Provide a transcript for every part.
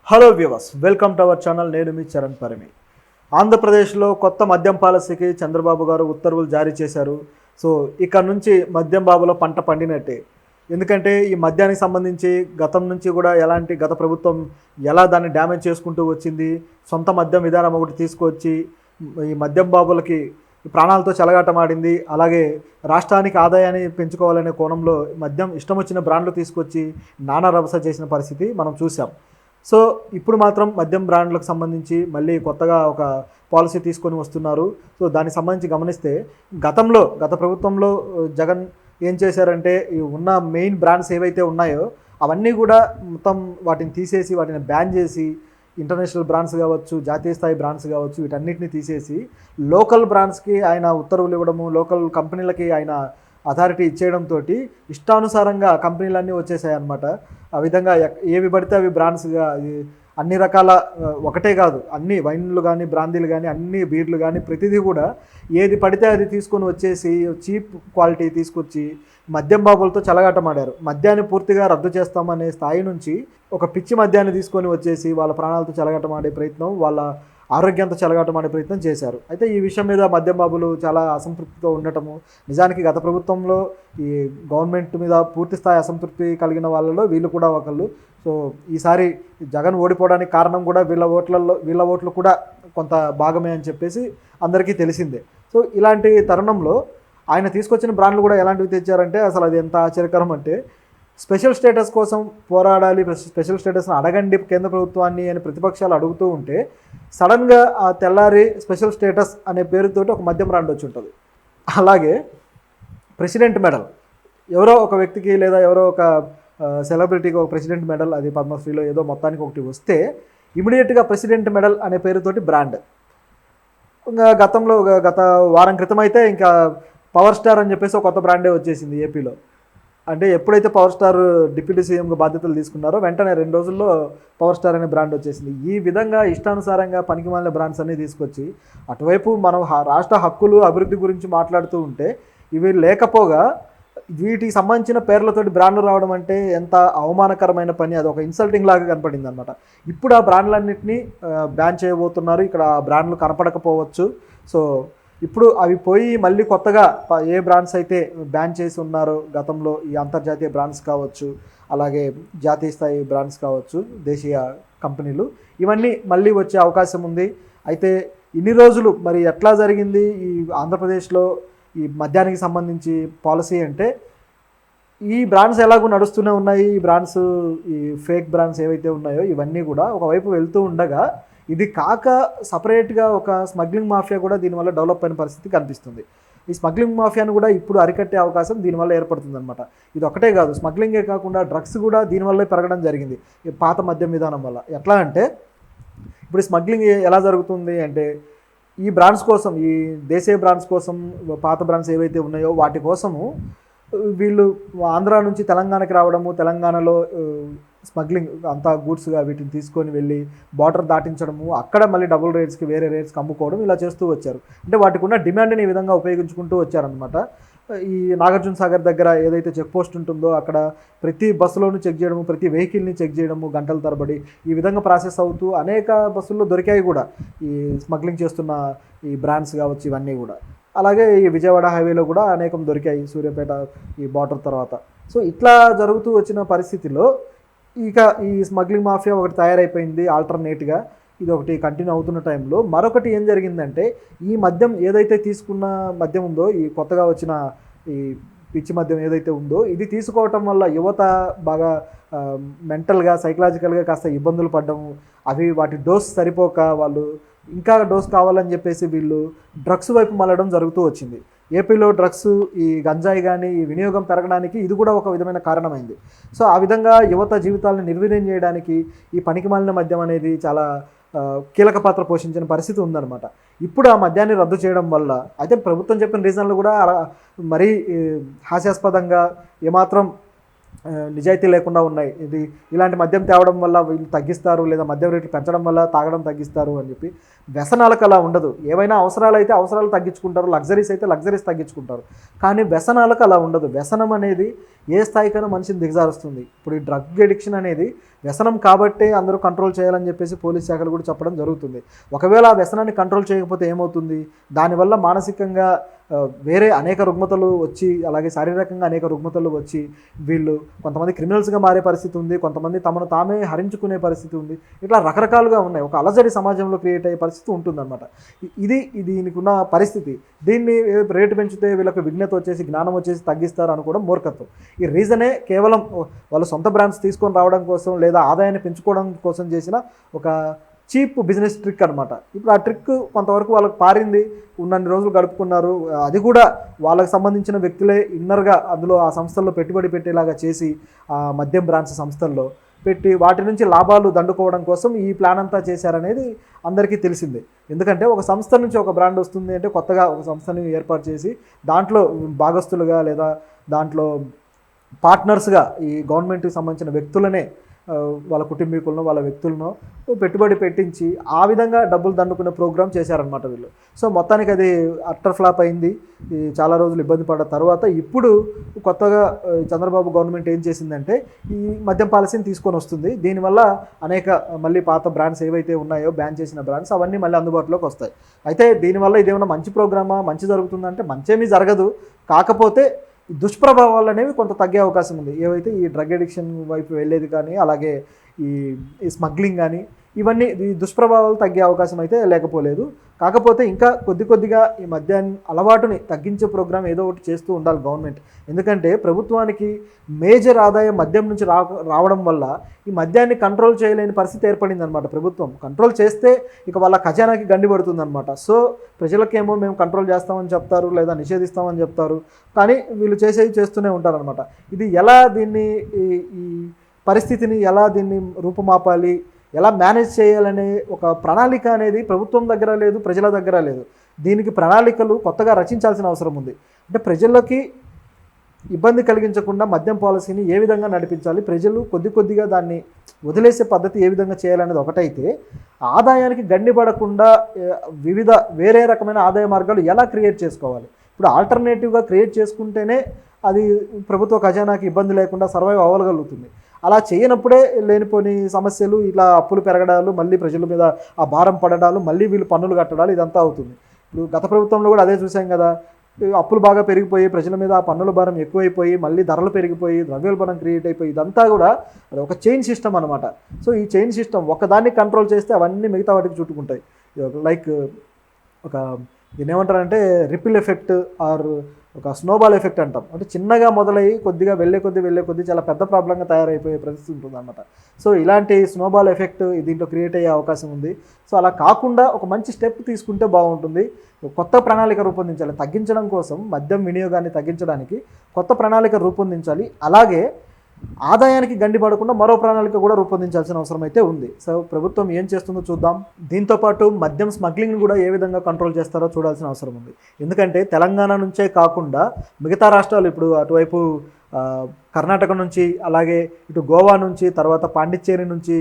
Hello viewers, welcome to our channel. నేను మీ చరణ్ పరిమి. ఆంధ్రప్రదేశ్లో కొత్త మద్యం పాలసీకి చంద్రబాబు గారు ఉత్తర్వులు జారీ చేశారు. సో ఇక నుంచి మద్యం బాబులో పంట పండినట్టే. ఎందుకంటే ఈ మద్యానికి సంబంధించి గతం నుంచి కూడా గత ప్రభుత్వం ఎలా దాన్ని డ్యామేజ్ చేసుకుంటూ వచ్చింది. సొంత మద్యం విధానం ఒకటి తీసుకొచ్చి ఈ మద్యం బాబులకి ప్రాణాలతో చెలగాటమాడింది. అలాగే రాష్ట్రానికి ఆదాయాన్ని పెంచుకోవాలనే కోణంలో మద్యం ఇష్టం వచ్చిన బ్రాండ్లు తీసుకొచ్చి నానా రభస చేసిన పరిస్థితి మనం చూసాం. సో ఇప్పుడు మాత్రం మద్యం బ్రాండ్లకు సంబంధించి మళ్ళీ కొత్తగా ఒక పాలసీ తీసుకొని వస్తున్నారు. సో దానికి సంబంధించి గమనిస్తే గత ప్రభుత్వంలో జగన్ ఏం చేశారంటే ఈ ఉన్న మెయిన్ బ్రాండ్స్ ఏవైతే ఉన్నాయో అవన్నీ కూడా మొత్తం వాటిని తీసేసి వాటిని బ్యాన్ చేసి ఇంటర్నేషనల్ బ్రాండ్స్ కావచ్చు, జాతీయ స్థాయి బ్రాండ్స్ కావచ్చు, వీటన్నిటిని తీసేసి లోకల్ బ్రాండ్స్కి ఆయన ఉత్తర్వులు ఇవ్వడము, లోకల్ కంపెనీలకి ఆయన అథారిటీ ఇచ్చేయడంతో ఇష్టానుసారంగా కంపెనీలన్నీ వచ్చేసాయి అన్నమాట. ఆ విధంగా ఏవి పడితే అవి బ్రాండ్స్గా అన్ని రకాల ఒకటే కాదు, అన్ని వైన్లు కానీ బ్రాందీలు కానీ అన్ని బీర్లు కానీ ప్రతిదీ కూడా ఏది పడితే అది తీసుకొని వచ్చేసి చీప్ క్వాలిటీ తీసుకొచ్చి మద్యం బాబులతో చెలగాటమాడారు. మద్యాన్ని పూర్తిగా రద్దు చేస్తామనే స్థాయి నుంచి ఒక పిచ్చి మద్యాన్ని తీసుకొని వచ్చేసి వాళ్ళ ప్రాణాలతో చెలగాటమాడే ప్రయత్నం, వాళ్ళ ఆరోగ్యంతో చెలగాటమాడే ప్రయత్నం చేశారు. అయితే ఈ విషయం మీద మద్యం బాబులు చాలా అసంతృప్తితో ఉండటము, నిజానికి గత ప్రభుత్వంలో ఈ గవర్నమెంట్ మీద పూర్తి స్థాయి అసంతృప్తి కలిగిన వాళ్ళలో వీళ్ళు కూడా ఒకళ్ళు. సో ఈసారి జగన్ ఓడిపోవడానికి కారణం కూడా వీళ్ళ ఓట్లు కూడా కొంత భాగమే అని చెప్పేసి అందరికీ తెలిసిందే. సో ఇలాంటి తరుణంలో ఆయన తీసుకొచ్చిన బ్రాండ్లు కూడా ఎలాంటివి తెచ్చారంటే అసలు అది ఎంత ఆశ్చర్యకరం అంటే, స్పెషల్ స్టేటస్ కోసం పోరాడాలి, స్పెషల్ స్టేటస్ని అడగండి కేంద్ర ప్రభుత్వాన్ని అని ప్రతిపక్షాలు అడుగుతూ ఉంటే సడన్గా ఆ తెల్లారి స్పెషల్ స్టేటస్ అనే పేరుతోటి ఒక మద్యం బ్రాండ్ వచ్చి ఉంటుంది. అలాగే ప్రెసిడెంట్ మెడల్, ఎవరో ఒక వ్యక్తికి లేదా ఎవరో ఒక సెలబ్రిటీకి ఒక ప్రెసిడెంట్ మెడల్, అది పద్మశ్రీలో ఏదో మొత్తానికి ఒకటి వస్తే ఇమీడియట్గా ప్రెసిడెంట్ మెడల్ అనే పేరుతోటి బ్రాండ్. ఇంకా గత వారం క్రితం అయితే ఇంకా పవర్ స్టార్ అని చెప్పేసి ఒక కొత్త బ్రాండే వచ్చేసింది ఏపీలో. అంటే ఎప్పుడైతే పవర్ స్టార్ డిప్యూటీ సీఎంగా బాధ్యతలు తీసుకున్నారో వెంటనే 2 రోజుల్లో పవర్ స్టార్ అనే బ్రాండ్ వచ్చేసింది. ఈ విధంగా ఇష్టానుసారంగా పనికిమాలిన బ్రాండ్స్ అన్నీ తీసుకొచ్చి అటువైపు మనం రాష్ట్ర హక్కులు అభివృద్ధి గురించి మాట్లాడుతూ ఉంటే ఇవి లేకపోగా వీటికి సంబంధించిన పేర్లతోటి బ్రాండ్లు రావడం అంటే ఎంత అవమానకరమైన పని, అది ఒక ఇన్సల్టింగ్ లాగా కనపడింది అనమాట. ఇప్పుడు ఆ బ్రాండ్లన్నింటినీ బ్యాన్ చేయబోతున్నారు. ఇక్కడ ఆ బ్రాండ్లు కనపడకపోవచ్చు. సో ఇప్పుడు అవి పోయి మళ్ళీ కొత్తగా ఏ బ్రాండ్స్ అయితే బ్యాన్ చేసి ఉన్నారో గతంలో, ఈ అంతర్జాతీయ బ్రాండ్స్ కావచ్చు, అలాగే జాతీయ స్థాయి బ్రాండ్స్ కావచ్చు, దేశీయ కంపెనీలు, ఇవన్నీ మళ్ళీ వచ్చే అవకాశం ఉంది. అయితే ఇన్ని రోజులు మరి ఎట్లా జరిగింది ఈ ఆంధ్రప్రదేశ్లో ఈ మద్యానికి సంబంధించి పాలసీ అంటే, ఈ బ్రాండ్స్ ఎలాగో నడుస్తూనే ఉన్నాయి. ఈ బ్రాండ్స్, ఈ ఫేక్ బ్రాండ్స్ ఏవైతే ఉన్నాయో ఇవన్నీ కూడా ఒకవైపు వెళ్తూ ఉండగా ఇది కాక సపరేట్గా ఒక స్మగ్లింగ్ మాఫియా కూడా దీనివల్ల డెవలప్ అయిన పరిస్థితి కనిపిస్తుంది. ఈ స్మగ్లింగ్ మాఫియాను కూడా ఇప్పుడు అరికట్టే అవకాశం దీనివల్ల ఏర్పడుతుంది అనమాట. ఇది ఒకటే కాదు, స్మగ్లింగే కాకుండా డ్రగ్స్ కూడా దీనివల్లే పెరగడం జరిగింది ఈ పాత మద్యం విధానం వల్ల. ఎట్లా అంటే ఇప్పుడు స్మగ్లింగ్ ఎలా జరుగుతుంది అంటే, ఈ బ్రాండ్స్ కోసం, ఈ దేశీయ బ్రాండ్స్ కోసం, పాత బ్రాండ్స్ ఏవైతే ఉన్నాయో వాటి కోసము వీళ్ళు ఆంధ్ర నుంచి తెలంగాణకి రావడము, తెలంగాణలో స్మగ్లింగ్ అంతా గూడ్స్గా వీటిని తీసుకొని వెళ్ళి బార్డర్ దాటించడము, అక్కడ మళ్ళీ డబుల్ రేట్స్కి వేరే రేట్స్కి అమ్ముకోవడం, ఇలా చేస్తూ వచ్చారు. అంటే వాటికి ఉన్న డిమాండ్ని ఈ విధంగా ఉపయోగించుకుంటూ వచ్చారనమాట. ఈ నాగార్జున సాగర్ దగ్గర ఏదైతే చెక్ పోస్ట్ ఉంటుందో అక్కడ ప్రతి బస్సులోనూ చెక్ చేయడము, ప్రతి వెహికల్ని చెక్ చేయడము గంటల తరబడి, ఈ విధంగా ప్రాసెస్ అవుతూ అనేక బస్సుల్లో దొరికాయి కూడా ఈ స్మగ్లింగ్ చేస్తున్న ఈ బ్రాండ్స్ కావచ్చు ఇవన్నీ కూడా. అలాగే ఈ విజయవాడ హైవేలో కూడా అనేకం దొరికాయి సూర్యాపేట ఈ బార్డర్ తర్వాత. సో ఇట్లా జరుగుతూ వచ్చిన పరిస్థితిలో ఇక ఈ స్మగ్లింగ్ మాఫియా ఒకటి తయారైపోయింది ఆల్టర్నేట్గా. ఇది ఒకటి కంటిన్యూ అవుతున్న టైంలో మరొకటి ఏం జరిగిందంటే, ఈ మద్యం ఏదైతే తీసుకున్న మద్యం ఉందో, ఈ కొత్తగా వచ్చిన ఈ పిచ్చి మద్యం ఏదైతే ఉందో, ఇది తీసుకోవటం వల్ల యువత బాగా మెంటల్గా, సైకలాజికల్గా కాస్త ఇబ్బందులు పడ్డము, అవి వాటి డోస్ సరిపోక వాళ్ళు ఇంకా డోస్ కావాలని చెప్పేసి వీళ్ళు డ్రగ్స్ వైపు మళ్ళడం జరుగుతూ వచ్చింది. ఏపీలో డ్రగ్స్, ఈ గంజాయి కానీ ఈ వినియోగం పెరగడానికి ఇది కూడా ఒక విధమైన కారణమైంది. సో ఆ విధంగా యువత జీవితాలను నిర్వీర్యం చేయడానికి ఈ పనికిమాలిన మద్యం అనేది చాలా కీలక పాత్ర పోషించిన పరిస్థితి ఉందన్నమాట. ఇప్పుడు ఆ మద్యాన్ని రద్దు చేయడం వల్ల, అయితే ప్రభుత్వం చెప్పిన రీజన్లు కూడా మరీ హాస్యాస్పదంగా, ఏమాత్రం నిజాయితీ లేకుండా ఉన్నాయి. ఇలాంటి మద్యం తేవడం వల్ల వీళ్ళు తగ్గిస్తారు, లేదా మద్యం రేట్లు పెంచడం వల్ల తాగడం తగ్గిస్తారు అని చెప్పి. వ్యసనాలకు అలా ఉండదు. ఏవైనా అవసరాలు అయితే అవసరాలు తగ్గించుకుంటారు, లగ్జరీస్ అయితే లగ్జరీస్ తగ్గించుకుంటారు. కానీ వ్యసనాలకు అలా ఉండదు. వ్యసనం అనేది ఏ స్థాయికైనా మనిషిని దిగజారుస్తుంది. ఇప్పుడు ఈ డ్రగ్ ఎడిక్షన్ అనేది వ్యసనం కాబట్టే అందరూ కంట్రోల్ చేయాలని చెప్పేసి పోలీస్ శాఖలు కూడా చెప్పడం జరుగుతుంది. ఒకవేళ ఆ వ్యసనాన్ని కంట్రోల్ చేయకపోతే ఏమవుతుంది? దానివల్ల మానసికంగా వేరే అనేక రుగ్మతలు వచ్చి, అలాగే శారీరకంగా అనేక రుగ్మతలు వచ్చి వీళ్ళు కొంతమంది క్రిమినల్స్గా మారే పరిస్థితి ఉంది, కొంతమంది తమను తామే హరించుకునే పరిస్థితి ఉంది. ఇట్లా రకరకాలుగా ఉన్నాయి. ఒక అలజడి సమాజంలో క్రియేట్ అయ్యే పరిస్థితి ఉంటుందన్నమాట. దీనికి ఉన్న పరిస్థితి. దీన్ని రేటు పెంచితే వీళ్ళకి విఘ్నత వచ్చేసి, జ్ఞానం వచ్చేసి తగ్గిస్తారు అనుకోవడం మూర్ఖత్వం. ఈ రీజనే కేవలం వాళ్ళ సొంత బ్రాండ్స్ తీసుకొని రావడం కోసం, లేదా ఆదాయాన్ని పెంచుకోవడం కోసం చేసిన ఒక చీప్ బిజినెస్ ట్రిక్ అనమాట. ఇప్పుడు ఆ ట్రిక్ కొంతవరకు వాళ్ళకి పారింది, ఉన్నన్ని రోజులు గడుపుకున్నారు. అది కూడా వాళ్ళకి సంబంధించిన వ్యక్తులే ఇన్నర్గా అందులో ఆ సంస్థల్లో పెట్టుబడి పెట్టేలాగా చేసి, ఆ మద్యం బ్రాండ్స్ సంస్థల్లో పెట్టి వాటి నుంచి లాభాలు దండుకోవడం కోసం ఈ ప్లాన్ అంతా చేశారనేది అందరికీ తెలిసిందే. ఎందుకంటే ఒక సంస్థ నుంచి ఒక బ్రాండ్ వస్తుంది అంటే కొత్తగా ఒక సంస్థని ఏర్పాటు చేసి దాంట్లో భాగస్తులుగా, లేదా దాంట్లో పార్ట్నర్స్గా ఈ గవర్నమెంట్కి సంబంధించిన వ్యక్తులనే, వాళ్ళ కుటుంబీకులను, వాళ్ళ వ్యక్తులను పెట్టుబడి పెట్టించి ఆ విధంగా డబ్బులు దండుకునే ప్రోగ్రామ్ చేశారనమాట వీళ్ళు. సో మొత్తానికి అది అట్టర్ ఫ్లాప్ అయింది. చాలా రోజులు ఇబ్బంది పడ్డ తర్వాత ఇప్పుడు కొత్తగా చంద్రబాబు గవర్నమెంట్ ఏం చేసిందంటే ఈ మద్యం పాలసీని తీసుకొని వస్తుంది. దీనివల్ల అనేక మళ్ళీ పాత బ్రాండ్స్ ఏవైతే ఉన్నాయో, బ్యాన్ చేసిన బ్రాండ్స్, అవన్నీ మళ్ళీ అందుబాటులోకి వస్తాయి. అయితే దీనివల్ల ఇదేమన్నా మంచి ప్రోగ్రామా, మంచి జరుగుతుందంటే మంచేమీ జరగదు. కాకపోతే దుష్ప్రభావాలు అనేవి కొంత తగ్గే అవకాశం ఉంది. ఏవైతే ఈ డ్రగ్ అడిక్షన్ వైపు వెళ్ళేది కానీ, అలాగే ఈ స్మగ్లింగ్ కానీ, ఇవన్నీ ఈ దుష్ప్రభావాలు తగ్గే అవకాశం అయితే లేకపోలేదు. కాకపోతే ఇంకా కొద్దిగా ఈ మద్యాన్ని అలవాటుని తగ్గించే ప్రోగ్రాం ఏదో ఒకటి చేస్తూ ఉండాలి గవర్నమెంట్. ఎందుకంటే ప్రభుత్వానికి మేజర్ ఆదాయం మద్యం నుంచి రావడం వల్ల ఈ మద్యాన్ని కంట్రోల్ చేయలేని పరిస్థితి ఏర్పడింది అనమాట. ప్రభుత్వం కంట్రోల్ చేస్తే ఇక వాళ్ళ ఖజానాకి గండి పడుతుందన్నమాట. సో ప్రజలకేమో మేము కంట్రోల్ చేస్తామని చెప్తారు, లేదా నిషేధిస్తామని చెప్తారు, కానీ వీళ్ళు చేసేవి చేస్తూనే ఉంటారనమాట. ఇది ఎలా దీన్ని ఈ పరిస్థితిని ఎలా దీన్ని రూపుమాపాలి, ఎలా మేనేజ్ చేయాలనే ఒక ప్రణాళిక అనేది ప్రభుత్వం దగ్గర లేదు, ప్రజల దగ్గర లేదు. దీనికి ప్రణాళికలు కొత్తగా రచించాల్సిన అవసరం ఉంది. అంటే ప్రజలకి ఇబ్బంది కలిగించకుండా మద్యం పాలసీని ఏ విధంగా నడిపించాలి, ప్రజలు కొద్దిగా దాన్ని వదిలేసే పద్ధతి ఏ విధంగా చేయాలనేది ఒకటైతే, ఆదాయానికి గండి పడకుండా వివిధ వేరే రకమైన ఆదాయ మార్గాలు ఎలా క్రియేట్ చేసుకోవాలి. ఇప్పుడు ఆల్టర్నేటివ్గా క్రియేట్ చేసుకుంటేనే అది ప్రభుత్వ ఖజానాకి ఇబ్బంది లేకుండా సర్వైవ్ అవ్వగలుగుతుంది. అలా చేయనప్పుడే లేనిపోని సమస్యలు, ఇలా అప్పులు పెరగడాలు, మళ్ళీ ప్రజల మీద ఆ భారం పడడాలు, మళ్ళీ వీళ్ళు పన్నులు కట్టడాలు, ఇదంతా అవుతుంది. ఇప్పుడు గత ప్రభుత్వంలో కూడా అదే చూసాం కదా. అప్పులు బాగా పెరిగిపోయి ప్రజల మీద ఆ పన్నుల భారం ఎక్కువైపోయి, మళ్ళీ ధరలు పెరిగిపోయి, ద్రవ్యోల్బణం క్రియేట్ అయిపోయి, ఇదంతా కూడా అది ఒక చైన్ సిస్టమ్ అనమాట. సో ఈ చైన్ సిస్టమ్ ఒకదాన్ని కంట్రోల్ చేస్తే అవన్నీ మిగతా వాటికి చుట్టుకుంటాయి. లైక్ ఒక దీన్ని ఏమంటారంటే రిపిల్ ఎఫెక్ట్ ఆర్ ఒక స్నోబాల్ ఎఫెక్ట్ అంటాం. అంటే చిన్నగా మొదలయ్యి కొద్దిగా వెళ్ళే కొద్దీ చాలా పెద్ద ప్రాబ్లంగా తయారైపోయే పరిస్థితి ఉంటుంది అన్నమాట. సో ఇలాంటి స్నోబాల్ ఎఫెక్ట్ దీంట్లో క్రియేట్ అయ్యే అవకాశం ఉంది. సో అలా కాకుండా ఒక మంచి స్టెప్ తీసుకుంటే బాగుంటుంది. కొత్త ప్రణాళిక రూపొందించాలి. తగ్గించడం కోసం, మద్యం వినియోగాన్ని తగ్గించడానికి కొత్త ప్రణాళిక రూపొందించాలి. అలాగే ఆదాయానికి గండి పడకుండా మరో ప్రణాళిక కూడా రూపొందించాల్సిన అవసరం అయితే ఉంది. సో ప్రభుత్వం ఏం చేస్తుందో చూద్దాం. దీంతోపాటు మద్యం స్మగ్లింగ్ని కూడా ఏ విధంగా కంట్రోల్ చేస్తారో చూడాల్సిన అవసరం ఉంది. ఎందుకంటే తెలంగాణ నుంచే కాకుండా మిగతా రాష్ట్రాలు, ఇప్పుడు అటువైపు కర్ణాటక నుంచి, అలాగే ఇటు గోవా నుంచి, తర్వాత పాండిచ్చేరి నుంచి,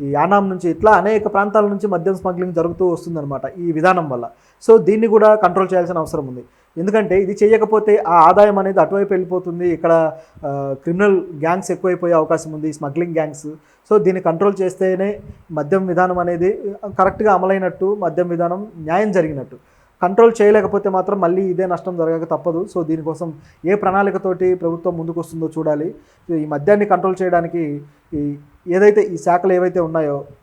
ఈ యానాం నుంచి, ఇట్లా అనేక ప్రాంతాల నుంచి మద్యం స్మగ్లింగ్ జరుగుతూ వస్తుందన్నమాట ఈ విధానం వల్ల. సో దీన్ని కూడా కంట్రోల్ చేయాల్సిన అవసరం ఉంది. ఎందుకంటే ఇది చేయకపోతే ఆ ఆదాయం అనేది అటువైపు వెళ్ళిపోతుంది. ఇక్కడ క్రిమినల్ గ్యాంగ్స్ ఎక్కువైపోయే అవకాశం ఉంది, స్మగ్లింగ్ గ్యాంగ్స్. సో దీన్ని కంట్రోల్ చేస్తేనే మద్యం విధానం అనేది కరెక్ట్గా అమలైనట్టు, మద్యం విధానం న్యాయం జరిగినట్టు. కంట్రోల్ చేయలేకపోతే మాత్రం మళ్ళీ ఇదే నష్టం జరగక తప్పదు. సో దీనికోసం ఏ ప్రణాళికతోటి ప్రభుత్వం ముందుకు వస్తుందో చూడాలి. ఈ మద్యాన్ని కంట్రోల్ చేయడానికి ఏదైతే ఈ శాఖలు ఏవైతే ఉన్నాయో,